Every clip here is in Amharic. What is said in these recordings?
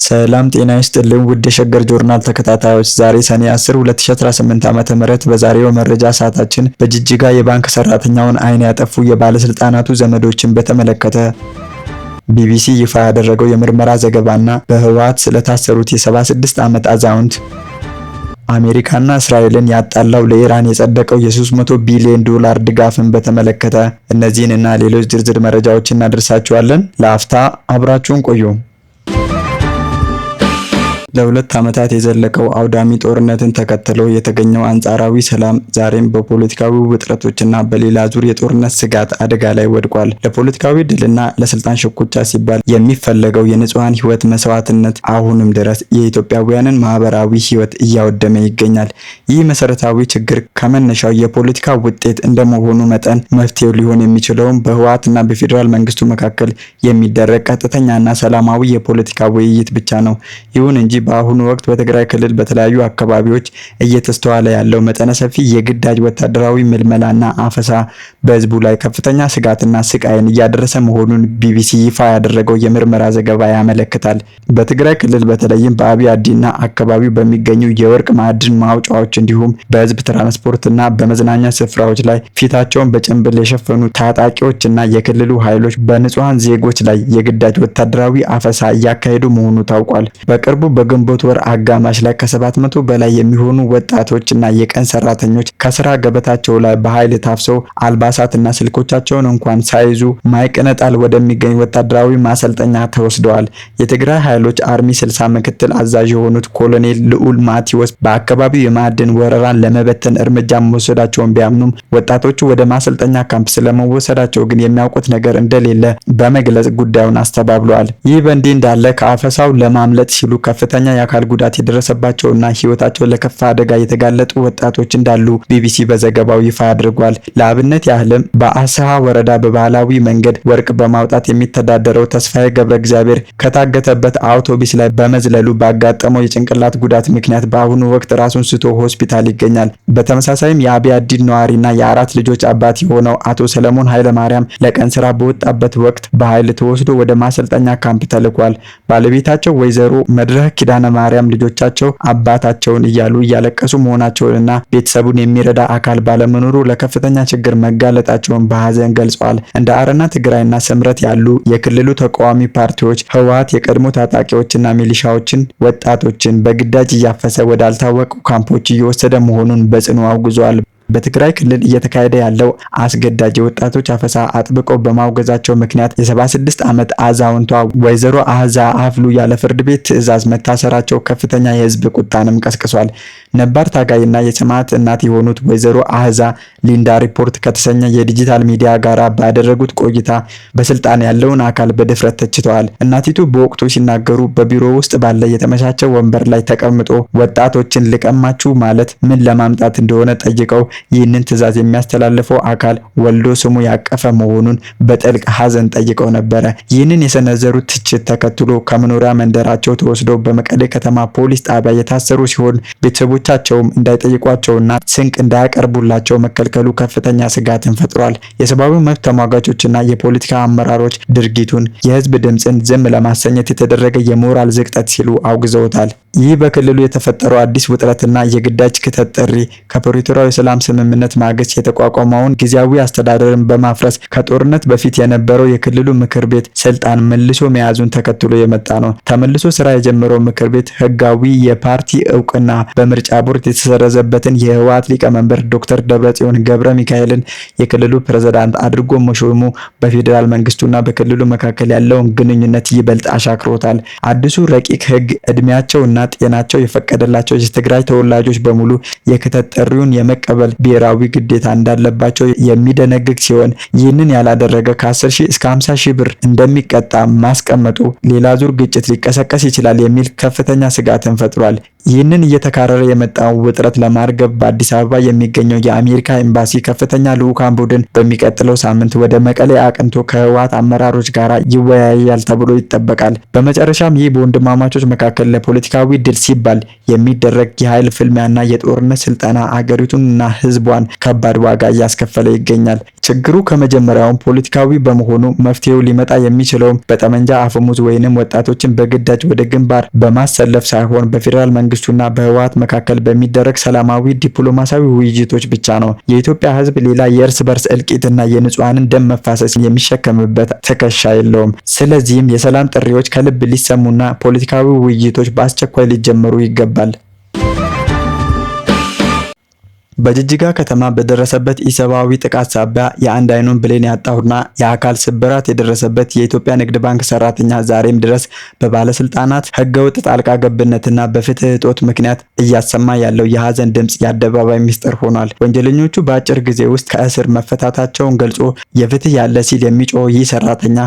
ሰላም ጤና ይስጥልን ውድ የሸገር ጆርናል ተከታታዮች፣ ዛሬ ሰኔ 10 2018 ዓ.ም በዛሬው መረጃ ሰዓታችን በጅጅጋ የባንክ ሰራተኛውን አይን ያጠፉ የባለስልጣናቱ ዘመዶችን በተመለከተ ቢቢሲ ይፋ ያደረገው የምርመራ ዘገባና በህወሓት ስለታሰሩት የ76 ዓመት አዛውንት አሜሪካና እስራኤልን ያጣላው ለኢራን የጸደቀው የ300 ቢሊዮን ዶላር ድጋፍን በተመለከተ እነዚህንና ሌሎች ዝርዝር መረጃዎችን እናደርሳችኋለን። ለአፍታ አብራችሁን ቆዩ። ለሁለት ዓመታት የዘለቀው አውዳሚ ጦርነትን ተከትሎ የተገኘው አንጻራዊ ሰላም ዛሬም በፖለቲካዊ ውጥረቶችና በሌላ ዙር የጦርነት ስጋት አደጋ ላይ ወድቋል። ለፖለቲካዊ ድልና ለስልጣን ሽኩቻ ሲባል የሚፈለገው የንጹሃን ህይወት መስዋዕትነት አሁንም ድረስ የኢትዮጵያውያንን ማህበራዊ ህይወት እያወደመ ይገኛል። ይህ መሰረታዊ ችግር ከመነሻው የፖለቲካ ውጤት እንደመሆኑ መጠን መፍትሄው ሊሆን የሚችለውም በህወሓትና በፌዴራል መንግስቱ መካከል የሚደረግ ቀጥተኛና ሰላማዊ የፖለቲካ ውይይት ብቻ ነው። ይሁን እንጂ በአሁኑ ወቅት በትግራይ ክልል በተለያዩ አካባቢዎች እየተስተዋለ ያለው መጠነ ሰፊ የግዳጅ ወታደራዊ ምልመላና አፈሳ በህዝቡ ላይ ከፍተኛ ስጋትና ስቃይን እያደረሰ መሆኑን ቢቢሲ ይፋ ያደረገው የምርመራ ዘገባ ያመለክታል። በትግራይ ክልል በተለይም በአብያዲና አካባቢው በሚገኙ የወርቅ ማዕድን ማውጫዎች እንዲሁም በህዝብ ትራንስፖርትና በመዝናኛ ስፍራዎች ላይ ፊታቸውን በጭንብል የሸፈኑ ታጣቂዎችና የክልሉ ኃይሎች በንጹሃን ዜጎች ላይ የግዳጅ ወታደራዊ አፈሳ እያካሄዱ መሆኑ ታውቋል። በቅርቡ በግንቦት ወር አጋማሽ ላይ ከ700 በላይ የሚሆኑ ወጣቶችና የቀን ሰራተኞች ከስራ ገበታቸው ላይ በኃይል ታፍሰው አልባሳትና ስልኮቻቸውን እንኳን ሳይዙ ማይቀነጣል ወደሚገኝ ወታደራዊ ማሰልጠኛ ተወስደዋል። የትግራይ ኃይሎች አርሚ 60 ምክትል አዛዥ የሆኑት ኮሎኔል ልዑል ማቲዎስ በአካባቢው የማዕድን ወረራን ለመበተን እርምጃ መወሰዳቸውን ቢያምኑም ወጣቶቹ ወደ ማሰልጠኛ ካምፕ ስለመወሰዳቸው ግን የሚያውቁት ነገር እንደሌለ በመግለጽ ጉዳዩን አስተባብለዋል። ይህ በእንዲህ እንዳለ ከአፈሳው ለማምለጥ ሲሉ ከፍተኛ የአካል ጉዳት የደረሰባቸውና ህይወታቸው ለከፋ አደጋ የተጋለጡ ወጣቶች እንዳሉ ቢቢሲ በዘገባው ይፋ አድርጓል። ለአብነት ያህልም በአሰሃ ወረዳ በባህላዊ መንገድ ወርቅ በማውጣት የሚተዳደረው ተስፋዬ ገብረ እግዚአብሔር ከታገተበት አውቶቡስ ላይ በመዝለሉ ባጋጠመው የጭንቅላት ጉዳት ምክንያት በአሁኑ ወቅት ራሱን ስቶ ሆስፒታል ይገኛል። በተመሳሳይም የአብያዲን ነዋሪና የአራት ልጆች አባት የሆነው አቶ ሰለሞን ኃይለማርያም ለቀን ስራ በወጣበት ወቅት በኃይል ተወስዶ ወደ ማሰልጠኛ ካምፕ ተልኳል። ባለቤታቸው ወይዘሮ መድረክ ኪዳነ ማርያም ልጆቻቸው አባታቸውን እያሉ እያለቀሱ መሆናቸውንና ቤተሰቡን የሚረዳ አካል ባለመኖሩ ለከፍተኛ ችግር መጋለጣቸውን በሐዘን ገልጸዋል። እንደ አረና ትግራይና ስምረት ያሉ የክልሉ ተቃዋሚ ፓርቲዎች ህወሓት የቀድሞ ታጣቂዎችና ሚሊሻዎችን ወጣቶችን በግዳጅ እያፈሰ ወዳልታወቁ ካምፖች እየወሰደ መሆኑን በጽኑ አውግዘዋል። በትግራይ ክልል እየተካሄደ ያለው አስገዳጅ የወጣቶች አፈሳ አጥብቀው በማውገዛቸው ምክንያት የ76 ዓመት አዛውንቷ ወይዘሮ አህዛ አፍሉ ያለ ፍርድ ቤት ትዕዛዝ መታሰራቸው ከፍተኛ የህዝብ ቁጣንም ቀስቅሷል። ነባር ታጋይና የሰማዕት እናት የሆኑት ወይዘሮ አህዛ ሊንዳ ሪፖርት ከተሰኘ የዲጂታል ሚዲያ ጋር ባደረጉት ቆይታ በስልጣን ያለውን አካል በድፍረት ተችተዋል። እናቲቱ በወቅቱ ሲናገሩ በቢሮ ውስጥ ባለ የተመቻቸ ወንበር ላይ ተቀምጦ ወጣቶችን ልቀማችሁ ማለት ምን ለማምጣት እንደሆነ ጠይቀው ይህንን ትዕዛዝ የሚያስተላልፈው አካል ወልዶ ስሙ ያቀፈ መሆኑን በጥልቅ ሐዘን ጠይቀው ነበር። ይህንን የሰነዘሩት ትችት ተከትሎ ከመኖሪያ መንደራቸው ተወስደው በመቀሌ ከተማ ፖሊስ ጣቢያ የታሰሩ ሲሆን ቤተሰቦቻቸውም እንዳይጠይቋቸውና ስንቅ እንዳያቀርቡላቸው መከልከሉ ከፍተኛ ስጋትን ፈጥሯል። የሰብአዊ መብት ተሟጋቾችና የፖለቲካ አመራሮች ድርጊቱን የህዝብ ድምፅን ዝም ለማሰኘት የተደረገ የሞራል ዝቅጠት ሲሉ አውግዘውታል። ይህ በክልሉ የተፈጠረው አዲስ ውጥረትና የግዳጅ ክተት ጥሪ ከፕሪቶሪያው የሰላም ስምምነት ማግስት የተቋቋመውን ጊዜያዊ አስተዳደርን በማፍረስ ከጦርነት በፊት የነበረው የክልሉ ምክር ቤት ስልጣን መልሶ መያዙን ተከትሎ የመጣ ነው። ተመልሶ ስራ የጀመረው ምክር ቤት ህጋዊ የፓርቲ እውቅና በምርጫ ቦርድ የተሰረዘበትን የህወሓት ሊቀመንበር ዶክተር ደብረጽዮን ገብረ ሚካኤልን የክልሉ ፕሬዝዳንት አድርጎ መሾሙ በፌዴራል መንግስቱና በክልሉ መካከል ያለውን ግንኙነት ይበልጥ አሻክሮታል። አዲሱ ረቂቅ ህግ እድሜያቸውና ጤናቸው የፈቀደላቸው የትግራይ ተወላጆች በሙሉ የክተት ጥሪውን የመቀበል ብሔራዊ ግዴታ እንዳለባቸው የሚደነግግ ሲሆን ይህንን ያላደረገ ከ10,000 እስከ 50,000 ብር እንደሚቀጣ ማስቀመጡ ሌላ ዙር ግጭት ሊቀሰቀስ ይችላል የሚል ከፍተኛ ስጋትን ፈጥሯል። ይህንን እየተካረረ የመጣው ውጥረት ለማርገብ በአዲስ አበባ የሚገኘው የአሜሪካ ኤምባሲ ከፍተኛ ልዑካን ቡድን በሚቀጥለው ሳምንት ወደ መቀሌ አቅንቶ ከህወሓት አመራሮች ጋር ይወያያል ተብሎ ይጠበቃል። በመጨረሻም ይህ በወንድማማቾች መካከል ለፖለቲካዊ ድል ሲባል የሚደረግ የኃይል ፍልሚያና የጦርነት ስልጠና አገሪቱንና ህዝቧን ከባድ ዋጋ እያስከፈለ ይገኛል። ችግሩ ከመጀመሪያውም ፖለቲካዊ በመሆኑ መፍትሄው ሊመጣ የሚችለውም በጠመንጃ አፈሙዝ ወይንም ወጣቶችን በግዳጅ ወደ ግንባር በማሰለፍ ሳይሆን በፌዴራል መንግስቱና በህወሓት መካከል በሚደረግ ሰላማዊ ዲፕሎማሲያዊ ውይይቶች ብቻ ነው። የኢትዮጵያ ህዝብ ሌላ የእርስ በርስ እልቂትና የንጹሃንን ደም መፋሰስ የሚሸከምበት ትከሻ የለውም። ስለዚህም የሰላም ጥሪዎች ከልብ ሊሰሙና ፖለቲካዊ ውይይቶች በአስቸኳይ ሊጀመሩ ይገባል። በጅጅጋ ከተማ በደረሰበት ኢሰብአዊ ጥቃት ሳቢያ የአንድ አይኑን ብሌን ያጣውና የአካል ስብራት የደረሰበት የኢትዮጵያ ንግድ ባንክ ሰራተኛ ዛሬም ድረስ በባለስልጣናት ህገወጥ ጣልቃ ገብነትና በፍትህ እጦት ምክንያት እያሰማ ያለው የሀዘን ድምጽ የአደባባይ ሚስጥር ሆኗል። ወንጀለኞቹ በአጭር ጊዜ ውስጥ ከእስር መፈታታቸውን ገልጾ የፍትህ ያለ ሲል የሚጮህ ይህ ሰራተኛ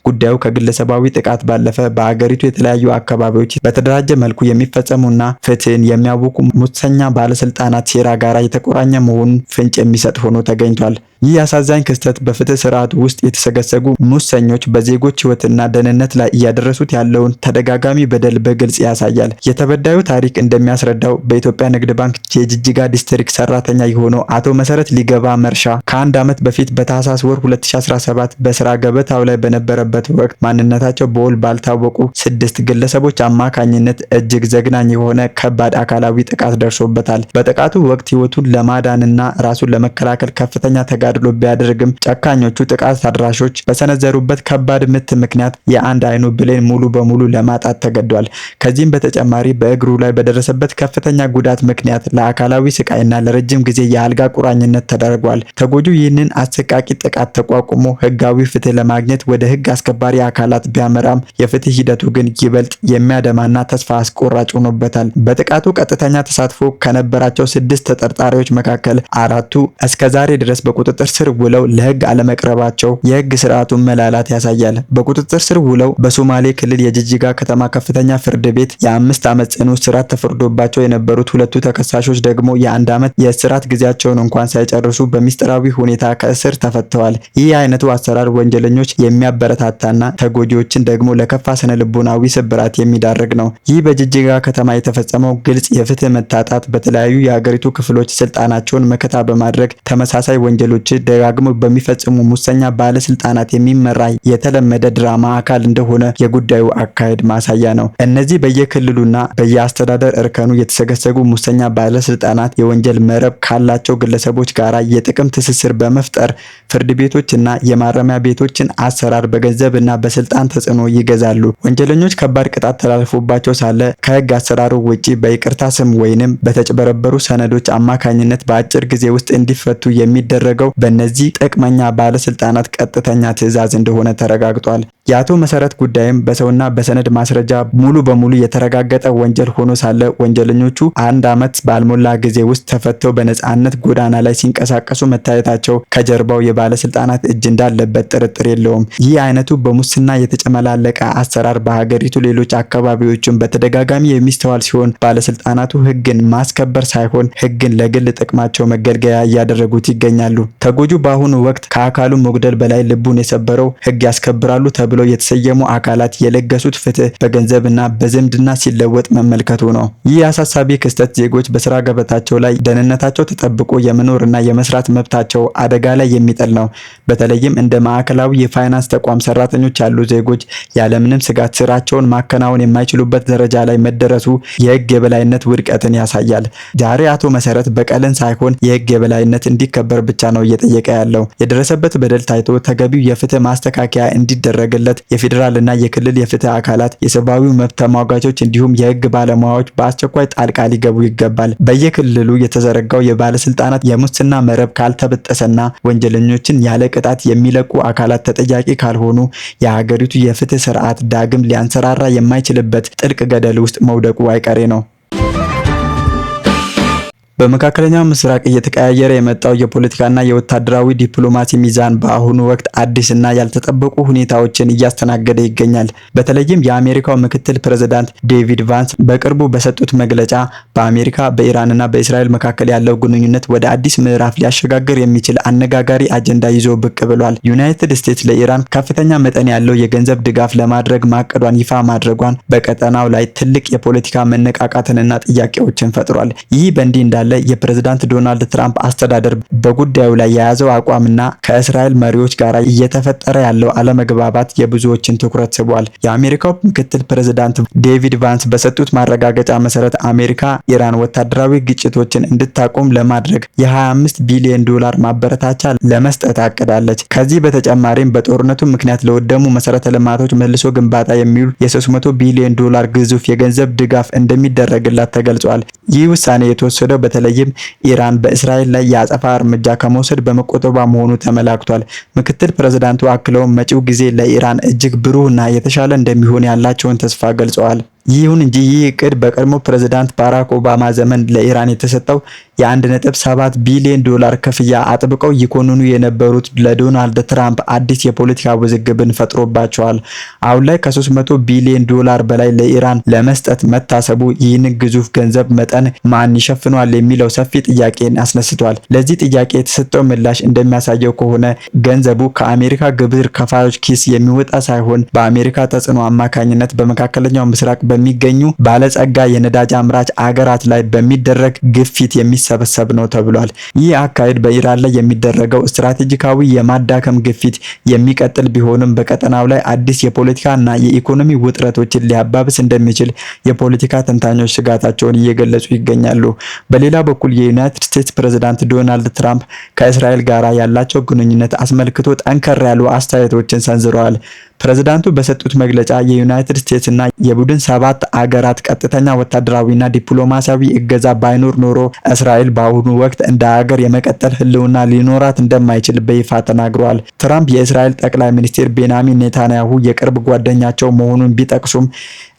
ጉዳዩ ከግለሰባዊ ጥቃት ባለፈ በአገሪቱ የተለያዩ አካባቢዎች በተደራጀ መልኩ የሚፈጸሙና ፍትህን የሚያውኩ ሙሰኛ ባለስልጣናት ሴራ ጋራ የተቆራኘ መሆኑን ፍንጭ የሚሰጥ ሆኖ ተገኝቷል። ይህ አሳዛኝ ክስተት በፍትህ ስርዓቱ ውስጥ የተሰገሰጉ ሙሰኞች በዜጎች ህይወትና ደህንነት ላይ እያደረሱት ያለውን ተደጋጋሚ በደል በግልጽ ያሳያል። የተበዳዩ ታሪክ እንደሚያስረዳው በኢትዮጵያ ንግድ ባንክ የጅጅጋ ዲስትሪክት ሰራተኛ የሆነው አቶ መሰረት ሊገባ መርሻ ከአንድ ዓመት በፊት በታህሳስ ወር 2017 በስራ ገበታው ላይ በነበረበት ወቅት ማንነታቸው በውል ባልታወቁ 6 ግለሰቦች አማካኝነት እጅግ ዘግናኝ የሆነ ከባድ አካላዊ ጥቃት ደርሶበታል። በጥቃቱ ወቅት ህይወቱን ለማዳንና ራሱን ለመከላከል ከፍተኛ ተጋድሎ ቢያደርግም ጨካኞቹ ጥቃት አድራሾች በሰነዘሩበት ከባድ ምት ምክንያት የአንድ አይኑ ብሌን ሙሉ በሙሉ ለማጣት ተገዷል። ከዚህም በተጨማሪ በእግሩ ላይ በደረሰበት ከፍተኛ ጉዳት ምክንያት ለአካላዊ ስቃይና ለረጅም ጊዜ የአልጋ ቁራኝነት ተደርጓል። ተጎጂው ይህንን አሰቃቂ ጥቃት ተቋቁሞ ህጋዊ ፍትህ ለማግኘት ወደ ህግ አስከባሪ አካላት ቢያመራም የፍትህ ሂደቱ ግን ይበልጥ የሚያደማና ተስፋ አስቆራጭ ሆኖበታል። በጥቃቱ ቀጥተኛ ተሳትፎ ከነበራቸው 6 ተጠርጣሪዎች መካከል 4ቱ እስከዛሬ ድረስ በቁጥጥር ስር ውለው ለህግ አለመቅረባቸው የህግ ስርዓቱን መላላት ያሳያል። በቁጥጥር ስር ውለው በሶማሌ ክልል የጅጅጋ ከተማ ከፍተኛ ፍርድ ቤት የ5 ዓመት ጽኑ እስራት ተፈርዶባቸው የነበሩት ሁለቱ ተከሳሾች ደግሞ የ1 ዓመት የእስራት ጊዜያቸውን እንኳን ሳይጨርሱ በሚስጥራዊ ሁኔታ ከእስር ተፈተዋል። ይህ አይነቱ አሰራር ወንጀለኞች የሚያበረታታና ተጎጂዎችን ደግሞ ለከፋ ስነ ልቦናዊ ስብራት የሚዳርግ ነው። ይህ በጅጅጋ ከተማ የተፈጸመው ግልጽ የፍትህ መታጣት በተለያዩ የሀገሪቱ ክፍሎች ስልጣናቸውን መከታ በማድረግ ተመሳሳይ ወንጀሎች ደጋግመው በሚፈጽሙ ሙሰኛ ባለስልጣናት የሚመራ የተለመደ ድራማ አካል እንደሆነ የጉዳዩ አካሄድ ማሳያ ነው። እነዚህ በየክልሉና በየአስተዳደር እርከኑ የተሰገሰጉ ሙሰኛ ባለስልጣናት የወንጀል መረብ ካላቸው ግለሰቦች ጋራ የጥቅም ትስስር በመፍጠር ፍርድ ቤቶችና የማረሚያ ቤቶችን አሰራር በገንዘብና በስልጣን ተጽዕኖ ይገዛሉ። ወንጀለኞች ከባድ ቅጣት ተላልፎባቸው ሳለ ከህግ አሰራሩ ውጪ በይቅርታ ስም ወይንም በተጭበረበሩ ሰነዶች አማካኝነት በአጭር ጊዜ ውስጥ እንዲፈቱ የሚደረገው በእነዚህ ጥቅመኛ ባለስልጣናት ቀጥተኛ ትዕዛዝ እንደሆነ ተረጋግጧል። የአቶ መሰረት ጉዳይም በሰውና በሰነድ ማስረጃ ሙሉ በሙሉ የተረጋገጠ ወንጀል ሆኖ ሳለ ወንጀለኞቹ 1 ዓመት ባልሞላ ጊዜ ውስጥ ተፈተው በነጻነት ጎዳና ላይ ሲንቀሳቀሱ መታየታቸው ከጀርባው የባለስልጣናት እጅ እንዳለበት ጥርጥር የለውም። ይህ አይነቱ በሙስና የተጨመላለቀ አሰራር በሀገሪቱ ሌሎች አካባቢዎችን በተደጋጋሚ የሚስተዋል ሲሆን ባለስልጣናቱ ህግን ማስከበር ሳይሆን ህግን ለግል ጥቅማቸው መገልገያ እያደረጉት ይገኛሉ። ተጎጂው በአሁኑ ወቅት ከአካሉ መጉደል በላይ ልቡን የሰበረው ህግ ያስከብራሉ ተብሎ የተሰየሙ አካላት የለገሱት ፍትህ በገንዘብና በዝምድና ሲለወጥ መመልከቱ ነው። ይህ አሳሳቢ ክስተት ዜጎች በስራ ገበታቸው ላይ ደህንነታቸው ተጠብቆ የመኖርና የመስራት መብታቸው አደጋ ላይ የሚጥል ነው። በተለይም እንደ ማዕከላዊ የፋይናንስ ተቋም ሰራተኞች ያሉ ዜጎች ያለምንም ስጋት ስራቸውን ማከናወን የማይችሉበት ደረጃ ላይ መደረሱ የህግ የበላይነት ውድቀትን ያሳያል። ዛሬ አቶ መሰረት በቀልን ሳይሆን የህግ የበላይነት እንዲከበር ብቻ ነው እየጠየቀ ያለው። የደረሰበት በደል ታይቶ ተገቢው የፍትህ ማስተካከያ እንዲደረግለት የፌዴራልና የክልል የፍትህ አካላት፣ የሰብአዊ መብት ተሟጋቾች እንዲሁም የህግ ባለሙያዎች በአስቸኳይ ጣልቃ ሊገቡ ይገባል። በየክልሉ የተዘረጋው የባለስልጣናት የሙስና መረብ ካልተበጠሰና ወንጀለኞችን ያለ ቅጣት የሚለቁ አካላት ተጠያቂ ካልሆኑ የሀገሪቱ የፍትህ ስርዓት ዳግም ሊያንሰራራ የማይችልበት ጥልቅ ገደል ውስጥ መውደቁ አይቀሬ ነው። በመካከለኛው ምስራቅ እየተቀያየረ የመጣው የፖለቲካና የወታደራዊ ዲፕሎማሲ ሚዛን በአሁኑ ወቅት አዲስና ያልተጠበቁ ሁኔታዎችን እያስተናገደ ይገኛል። በተለይም የአሜሪካው ምክትል ፕሬዝዳንት ዴቪድ ቫንስ በቅርቡ በሰጡት መግለጫ በአሜሪካ በኢራንና በእስራኤል መካከል ያለው ግንኙነት ወደ አዲስ ምዕራፍ ሊያሸጋግር የሚችል አነጋጋሪ አጀንዳ ይዞ ብቅ ብሏል። ዩናይትድ ስቴትስ ለኢራን ከፍተኛ መጠን ያለው የገንዘብ ድጋፍ ለማድረግ ማቀዷን ይፋ ማድረጓን በቀጠናው ላይ ትልቅ የፖለቲካ መነቃቃትንና ጥያቄዎችን ፈጥሯል። ይህ በእንዲህ እንዳለ እንዳለ የፕሬዝዳንት ዶናልድ ትራምፕ አስተዳደር በጉዳዩ ላይ የያዘው አቋምና ከእስራኤል መሪዎች ጋር እየተፈጠረ ያለው አለመግባባት የብዙዎችን ትኩረት ስቧል። የአሜሪካው ምክትል ፕሬዝዳንት ዴቪድ ቫንስ በሰጡት ማረጋገጫ መሰረት አሜሪካ ኢራን ወታደራዊ ግጭቶችን እንድታቆም ለማድረግ የ25 ቢሊዮን ዶላር ማበረታቻ ለመስጠት አቅዳለች። ከዚህ በተጨማሪም በጦርነቱ ምክንያት ለወደሙ መሰረተ ልማቶች መልሶ ግንባታ የሚውል የ300 ቢሊዮን ዶላር ግዙፍ የገንዘብ ድጋፍ እንደሚደረግላት ተገልጿል። ይህ ውሳኔ የተወሰደው በተለይም ኢራን በእስራኤል ላይ የአጸፋ እርምጃ ከመውሰድ በመቆጠቧ መሆኑ ተመላክቷል። ምክትል ፕሬዝዳንቱ አክለውም መጪው ጊዜ ለኢራን እጅግ ብሩህና የተሻለ እንደሚሆን ያላቸውን ተስፋ ገልጸዋል። ይሁን እንጂ ይህ እቅድ በቀድሞ ፕሬዝዳንት ባራክ ኦባማ ዘመን ለኢራን የተሰጠው የ1.7 ቢሊዮን ዶላር ክፍያ አጥብቀው ይኮንኑ የነበሩት ለዶናልድ ትራምፕ አዲስ የፖለቲካ ውዝግብን ፈጥሮባቸዋል። አሁን ላይ ከ300 ቢሊዮን ዶላር በላይ ለኢራን ለመስጠት መታሰቡ ይህንን ግዙፍ ገንዘብ መጠን ማን ይሸፍኗል የሚለው ሰፊ ጥያቄን አስነስቷል። ለዚህ ጥያቄ የተሰጠው ምላሽ እንደሚያሳየው ከሆነ ገንዘቡ ከአሜሪካ ግብር ከፋዮች ኪስ የሚወጣ ሳይሆን በአሜሪካ ተጽዕኖ አማካኝነት በመካከለኛው ምስራቅ በሚገኙ ባለጸጋ የነዳጅ አምራች አገራት ላይ በሚደረግ ግፊት የሚሰበሰብ ነው ተብሏል። ይህ አካሄድ በኢራን ላይ የሚደረገው ስትራቴጂካዊ የማዳከም ግፊት የሚቀጥል ቢሆንም በቀጠናው ላይ አዲስ የፖለቲካና የኢኮኖሚ ውጥረቶችን ሊያባብስ እንደሚችል የፖለቲካ ተንታኞች ስጋታቸውን እየገለጹ ይገኛሉ። በሌላ በኩል የዩናይትድ ስቴትስ ፕሬዝዳንት ዶናልድ ትራምፕ ከእስራኤል ጋር ያላቸው ግንኙነት አስመልክቶ ጠንከር ያሉ አስተያየቶችን ሰንዝረዋል። ፕሬዝዳንቱ በሰጡት መግለጫ የዩናይትድ ስቴትስ እና የቡድን 7 አገራት ቀጥተኛ ወታደራዊና ዲፕሎማሲያዊ እገዛ ባይኖር ኖሮ እስራኤል በአሁኑ ወቅት እንደ ሀገር የመቀጠል ህልውና ሊኖራት እንደማይችል በይፋ ተናግረዋል። ትራምፕ የእስራኤል ጠቅላይ ሚኒስትር ቤንያሚን ኔታንያሁ የቅርብ ጓደኛቸው መሆኑን ቢጠቅሱም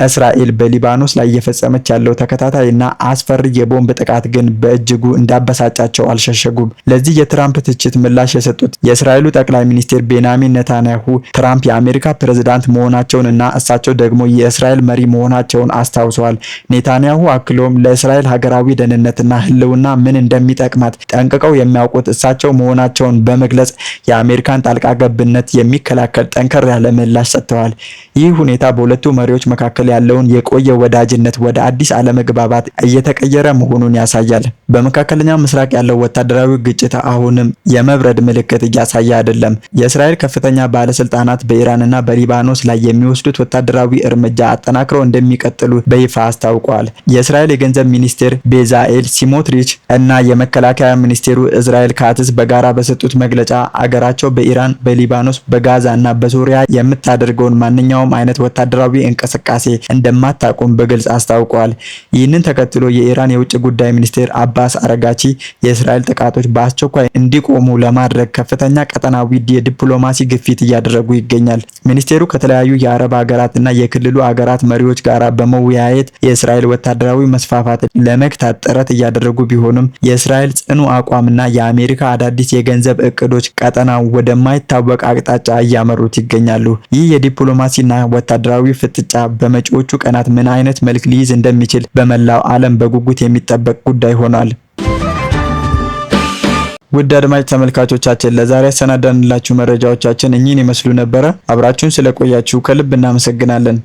እስራኤል በሊባኖስ ላይ እየፈጸመች ያለው ተከታታይና አስፈሪ የቦምብ ጥቃት ግን በእጅጉ እንዳበሳጫቸው አልሸሸጉም። ለዚህ የትራምፕ ትችት ምላሽ የሰጡት የእስራኤሉ ጠቅላይ ሚኒስትር ቤንያሚን ኔታንያሁ ትራምፕ የአሜሪካ ፕሬዝዳንት መሆናቸውንና እሳቸው ደግሞ የእስራኤል መሪ መሆናቸውን አስታውሰዋል። ኔታንያሁ አክሎም ለእስራኤል ሀገራዊ ደህንነትና ህልውና ምን እንደሚጠቅማት ጠንቅቀው የሚያውቁት እሳቸው መሆናቸውን በመግለጽ የአሜሪካን ጣልቃ ገብነት የሚከላከል ጠንከር ያለ ምላሽ ሰጥተዋል። ይህ ሁኔታ በሁለቱ መሪዎች መካከል ያለውን የቆየ ወዳጅነት ወደ አዲስ አለመግባባት እየተቀየረ መሆኑን ያሳያል። በመካከለኛው ምስራቅ ያለው ወታደራዊ ግጭት አሁንም የመብረድ ምልክት እያሳየ አይደለም። የእስራኤል ከፍተኛ ባለስልጣናት በኢራንና በሊባኖስ ላይ የሚወስዱት ወታደራዊ እርምጃ አጠናክረው እንደሚቀጥሉ በይፋ አስታውቀዋል። የእስራኤል የገንዘብ ሚኒስቴር ቤዛኤል ሲሞትሪች እና የመከላከያ ሚኒስቴሩ እስራኤል ካትስ በጋራ በሰጡት መግለጫ አገራቸው በኢራን፣ በሊባኖስ፣ በጋዛ እና በሶሪያ የምታደርገውን ማንኛውም አይነት ወታደራዊ እንቅስቃሴ እንደማታቆም በግልጽ አስታውቀዋል። ይህንን ተከትሎ የኢራን የውጭ ጉዳይ ሚኒስቴር አባስ አረጋቺ የእስራኤል ጥቃቶች በአስቸኳይ እንዲቆሙ ለማድረግ ከፍተኛ ቀጠናዊ የዲፕሎማሲ ግፊት እያደረጉ ይገኛል። ሚኒስቴሩ ከተለያዩ የአረብ ሀገራትና የክልሉ ሀገራት መሪዎች ጋር በመወያየት የእስራኤል ወታደራዊ መስፋፋት ለመግታት ጥረት እያደረጉ ቢሆንም የእስራኤል ጽኑ አቋምና የአሜሪካ አዳዲስ የገንዘብ እቅዶች ቀጠናው ወደማይታወቅ አቅጣጫ እያመሩት ይገኛሉ። ይህ የዲፕሎማሲና ወታደራዊ ፍጥጫ በመጪዎቹ ቀናት ምን አይነት መልክ ሊይዝ እንደሚችል በመላው ዓለም በጉጉት የሚጠበቅ ጉዳይ ሆኗል። ውድ አድማጭ ተመልካቾቻችን ለዛሬ ያሰናዳንላችሁ መረጃዎቻችን እኚህን ይመስሉ ነበረ። አብራችሁን ስለቆያችሁ ከልብ እናመሰግናለን።